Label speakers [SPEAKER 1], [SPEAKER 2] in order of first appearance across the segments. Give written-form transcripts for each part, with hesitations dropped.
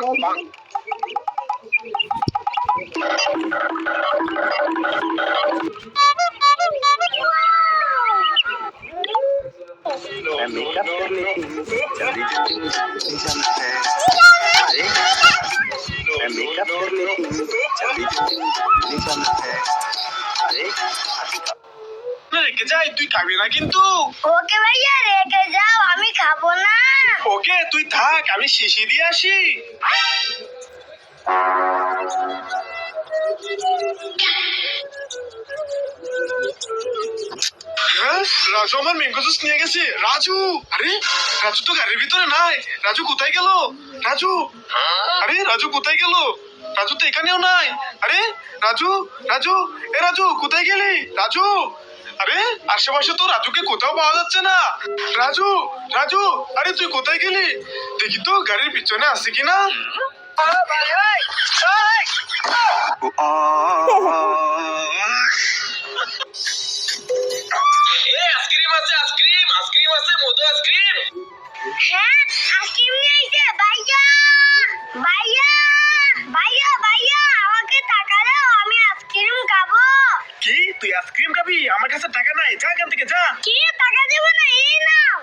[SPEAKER 1] मैं मेकअप कर लेती हूँ जल्दी जल्दी है। अरे मैं मेकअप कर लेती हूँ जल्दी जल्दी है। अरे
[SPEAKER 2] রেখে যাই, তুই খাবি না কিন্তু।
[SPEAKER 3] ওকে ভাইয়া রেখে যাও, আমি খাবো না।
[SPEAKER 2] ওকে তুই থাক, আমি শিশি দিয়ে আসি। হ্যাঁ, রাজু আমার ম্যাঙ্গো জুস নিয়ে গেছে। রাজু, আরে রাজু তো গাড়ির ভিতরে নাই। রাজু কোথায় গেল? রাজু, আরে রাজু কোথায় গেল? রাজু তো এখানেও নাই। আরে রাজু, রাজু, এ রাজু কোথায় গেলি? রাজু, আরে আশেপাশে তো রাজুকে কোথাও পাওয়া যাচ্ছে না। রাজু, রাজু, আরে তুই কোথায় গেলি? দেখি তো গাড়ির পিছনে আছে কিনা। আইসক্রিম আছে, আইসক্রিম, আইসক্রিম আছে, মধু আইসক্রিম।
[SPEAKER 3] হ্যাঁ আইসক্রিম নিয়ে এসে ভাইয়া, ভাইয়া, ভাইয়া, ভাইয়া আমাকে টাকা দাও, আমি আইসক্রিম খাবো।
[SPEAKER 2] কি তুই আইসক্রিম খাবি? আমার কাছে টাকা নাই, যা এখান থেকে যা।
[SPEAKER 3] কি টাকা দেবো না, এই নাও।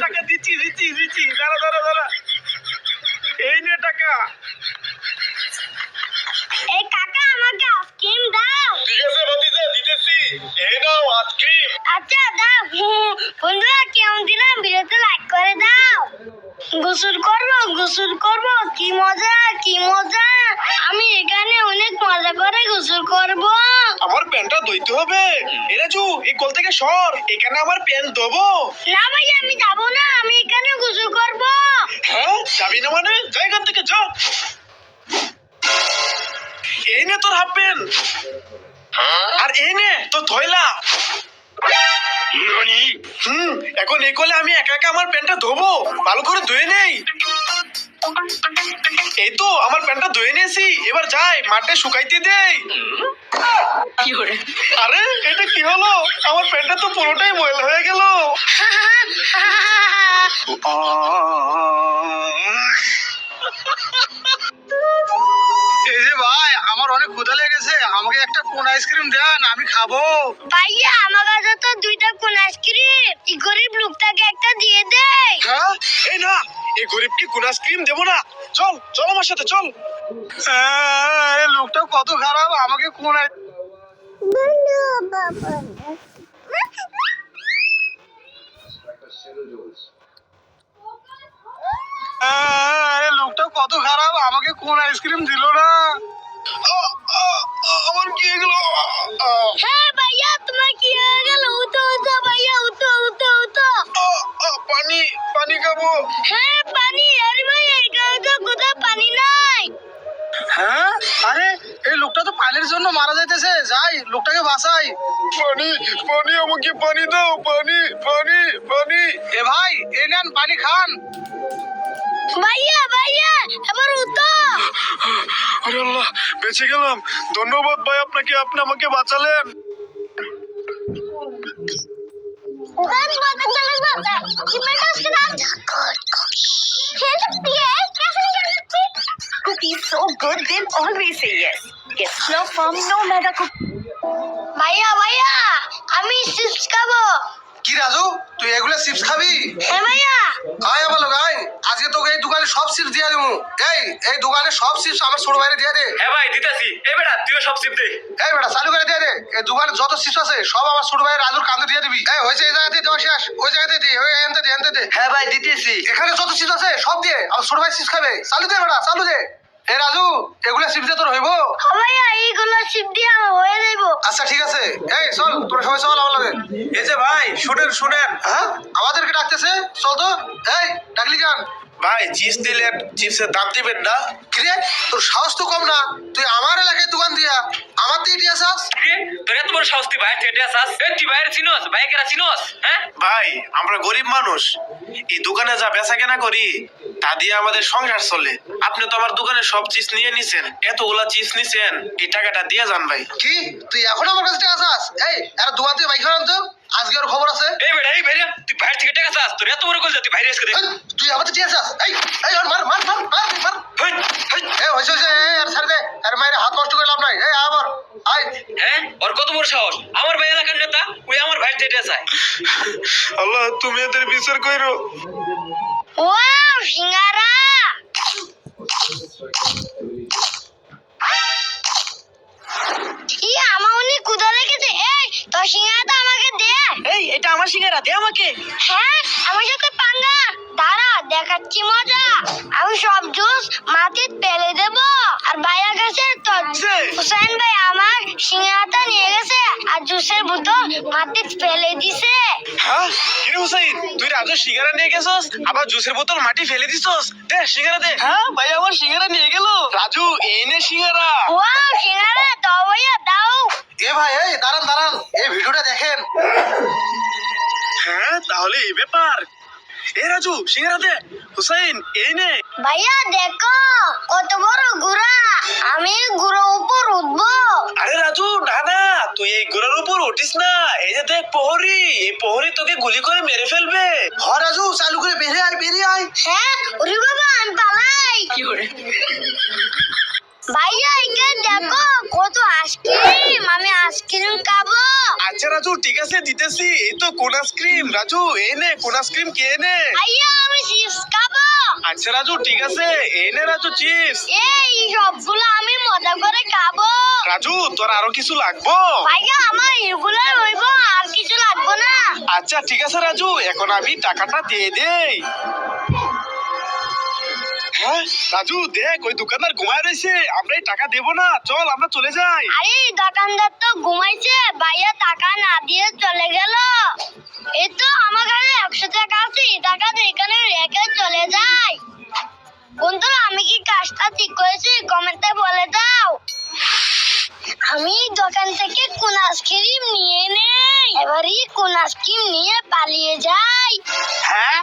[SPEAKER 2] টাকা দিচ্ছি দিচ্ছি দিচ্ছি, দাঁড়া দাঁড়া দাঁড়া, এই নে টাকা।
[SPEAKER 3] এই কাকা আমাকে আইসক্রিম দাও।
[SPEAKER 2] ঠিক আছে ভাতিজা, দিতেছি, এই নাও আইসক্রিম।
[SPEAKER 3] আচ্ছা দাও। বন্ধুরা কেমন দিলাম, ভিডিওতে লাইক করে দাও। গোসল করবো, গোসল করবো, কি মজা কি মজা। আমি এখানে অনেক মজা করে গোসল করবো।
[SPEAKER 2] আমার প্যান্টটা ধুইতে হবে। এ রাজু, এই কল থেকে সর, এখানে আমার প্যান্ট ধোবো।
[SPEAKER 3] না ভাইয়া আমি যাবো না, আমি এখানে গোসল করবো।
[SPEAKER 2] হ্যাঁ যাবি না মানে? যা এখান থেকে যা। এই নে তোর হাফ প্যান্ট, আর এই নে তোর ধয়লা। এখন এই কলে আমি একা একা আমার প্যান্টটা ধোবো, ভালো করে ধুয়ে নেই। এই তো আমার প্যান্টটা ধুয়ে নিয়েছি, এবার যাই মাঠে শুকাইতে দেই। আরে এটা কি হলো? আমার প্যান্টটা তো পুরোটাই ময়লা হয়ে গেল। এই যে ভাই, আমার অনেক ক্ষুধা লেগেছে, আমাকে একটা কোন আইসক্রিম দেন, আমি খাবো।
[SPEAKER 3] ভাইয়া আমার কাছে তো দুইটা কোন আইসক্রিম, এই গরিব লোকটাকে একটা দিয়ে দেয়।
[SPEAKER 2] হ্যাঁ এই না, এই গরিবকে কোন আইসক্রিম দেবো না। চল চল আমার সাথে চল। এই লোকটা কত খারাপ, আমাকে কোন লোকটা কত খারাপ, আমাকে কোন আইসক্রিম দিল না। আমার কি এগুলো?
[SPEAKER 3] হ্যাঁ ভাইয়া তোমার কি হয়ে গেল? উঠো উঠো ভাইয়া, উঠো উঠো উঠো।
[SPEAKER 2] পানি, পানি খাবো।
[SPEAKER 3] হ্যাঁ পানি। আরে ভাইয়া এখানে তো কোথাও পানি নাই।
[SPEAKER 2] হ্যাঁ আরে এই লোকটা তো পানির জন্য মারা যাইতেছে, যাই লোকটাকে বাঁচাই। পানি, পানি, আমাকে পানি দাও, পানি, পানি, পানি। এ ভাই এই নেন পানি খান।
[SPEAKER 3] ভাইয়া ভাইয়া এবার উঠো।
[SPEAKER 2] আরে আল্লাহ, বেঁচে গেলাম। ধন্যবাদ ভাই আপনাকে, আপনি আমাকে বাঁচালেন।
[SPEAKER 4] Cookies so good, they'll always say yes. Yes, no firm, no mega cookie.
[SPEAKER 3] ভাইয়া ভাইয়া আমি চিপস খাবো।
[SPEAKER 2] কি রাজু, তুই এগুলো চিপস খাবি?
[SPEAKER 3] হ্যাঁ ভাইয়া।
[SPEAKER 2] আয় আমার লোক আয়, আজকে তোকে এই দোকানে সব চিপস দিয়ে দেবো। এই দোকানে সব চিপস আমার ছোট ভাইরে দিয়ে দে।
[SPEAKER 5] হ্যাঁ ভাই দিতেছি। এই বেটা তুইও সব চিপ দে।
[SPEAKER 2] এই বেটা চালু করে দিয়ে দে। এই দোকানে যত চিপস আছে সব আমার ছোট ভাই রাজুর কান্দে দিয়ে দিবি। এই হয়েছে, এই জায়গাতে দেওয়া শেষ, ওই জায়গাতে দে, ওই এনতে দে, এনতে দে।
[SPEAKER 5] হ্যাঁ ভাই দিতেছি।
[SPEAKER 2] এখানে যত চিপস আছে সব দিয়ে, আমার ছোট ভাই চিপস খাবে। চালু দে বেটা, চালু দে। এই রাজু, এগুলা চিপস দিয়ে তোর হইব?
[SPEAKER 3] হ্যাঁ ভাইয়া এইগুলো চিপ দিয়ে আমার হয়ে যাইবো।
[SPEAKER 2] আচ্ছা ঠিক আছে, এই চল তোরা সবাই চল আমার লগে। এই যে ভাই শুনেন শুনেন। হ্যাঁ আমাদেরকে ডাকতেছে, চল তো। এই ডাকলি কেন? ভাই চিপস দিলেন, চিপসের দাম দিবেন না? কিরে তোর সাহস তো কম না, তুই আমার এলাকায় দোকান দিয়া আমার দিয়ে দিয়ে আসাস?
[SPEAKER 5] তোর এত বড় সাহস, তুই বাইরে থেকে আসাস? তুই বাইরে চিনোস? বাইকেরা চিনোস? হ্যাঁ
[SPEAKER 2] ভাই আমরা গরিব মানুষ, এই দোকানে যা বেচা কেনা করি তা দিয়ে আমাদের সংসার চলে। আপনি তো আমার দোকানে সব চিপস নিয়ে নিছেন, এতগুলা চিপস নিছেন, এই টাকাটা দিয়ে যান ভাই। কি তুই এখন আমার কাছে টাকা চাস? এই আর দোকান থেকে বাইক আনতো। আজকে ওর খবর আছে।
[SPEAKER 5] এই বেটা এই বাইরে তুই বাইরে থেকে টাকা চাস তোর এত বড় কল তুই বাইরে এসে দেখ
[SPEAKER 2] এই, তুই আমাদের ঠিক আছে? এই এই ওর মার মার মার মার মার।
[SPEAKER 5] হেই, হেই।
[SPEAKER 2] এই হইছে হইছে, এই আর ছাড় দে, আর মাইরে হাত নষ্ট করে লাভ নাই। এই আবার আই।
[SPEAKER 5] হ্যাঁ ওর কত বড় সাহস আমার ভাই এলাকার নেতা ওই আমার ভাই যেটা চায়
[SPEAKER 2] আল্লাহ তুমি এদের বিচার কইরো।
[SPEAKER 3] ওয়াও সিঙ্গারা ই আমাউনি কুদা লেগেছে এই তো সিঙ্গারাটা আমাকে দে
[SPEAKER 6] এই এটা আমার সিঙ্গারা দে আমাকে।
[SPEAKER 3] হ্যাঁ আমার সাথে পাঙ্গা দাঁড়া দেখাচ্ছি মজা আমি সব জুস মাটিতে ফেলে দেব আর ভাইয়া গেছে তো হুসেন ভাই আমার সিঙ্গারাটা নিয়ে গেছে আর জুসের বোতল মাটিতে ফেলে দিছে
[SPEAKER 2] হ্যাঁ কিরে হুসাইন, তুই রাজু সিঙ্গারা নিয়ে গেছস আবার জুসের বোতল মাটি ফেলে দিছস। দে সিঙ্গারা দে।
[SPEAKER 6] হ্যাঁ ভাই আমার সিঙ্গারা নিয়ে গেল।
[SPEAKER 2] রাজু এই নে সিঙ্গারা।
[SPEAKER 3] ওয়াও সিঙ্গারা দাও ভাইয়া দাও
[SPEAKER 2] এ ভাই এই দাঁড়ান দাঁড়ান, এই ভিডিওটা দেখেন। হ্যাঁ তাহলে এই ব্যাপার। এ রাজু সিঙ্গারা দে। হুসাইন এই নে।
[SPEAKER 3] ভাইয়া দেখো কত বড় গুড়া আমি গুড়ার উপর উঠবো
[SPEAKER 2] আরে রাজু না না, তুই এই ঘোড়ার উপর উঠিস না। এই যে দেখ প্রহরী, এই প্রহরী তোকে গুলি করে মেরে ফেলবে। হ রাজু চালু করে বেরিয়ে আয় বেরিয়ে আয়।
[SPEAKER 3] হ্যাঁ ওরে বাবা আমি পালাই
[SPEAKER 6] কি করে?
[SPEAKER 3] ভাইয়া এখানে দেখো কত আইসক্রিম আমি আইসক্রিম খাবো
[SPEAKER 2] আচ্ছা রাজু ঠিক আছে দিতেছি। এই তো কোন আইসক্রিম রাজু, এই নে কোন আইসক্রিম কে নে।
[SPEAKER 3] ভাইয়া আমি চিপস খাবো
[SPEAKER 2] আচ্ছা রাজু ঠিক আছে, এই নে রাজু চিপস।
[SPEAKER 3] এই সবগুলো আমি মজা করে খাবো
[SPEAKER 2] রাজু তোর আরো কিছু লাগবো?
[SPEAKER 3] ভাইয়া আমার এগুলো হইব আর কিছু লাগবে না
[SPEAKER 2] আচ্ছা ঠিক আছে রাজু, এখন আমি টাকাটা দিয়ে দেই। হ্যাঁ রাজু দেখ ওই দোকানদার ঘুমায় রয়েছে, আমরা এই টাকা দেবো না, চল আমরা চলে যাই।
[SPEAKER 3] আরে দোকানদার তো ঘুমাইছে ভাইয়া টাকা না দিয়ে চলে গেল এই তো আমার কাছে 100 টাকা আছে এই টাকাটা এখানে রেখে চলে যাই বন্ধুরা আমি কি কাজটা ঠিক করেছি কমেন্টে বলে দাও আমি দোকান থেকে কোন আইসক্রিম নিয়ে নেই এবারই কোন আইসক্রিম নিয়ে পালিয়ে যাই
[SPEAKER 2] হ্যাঁ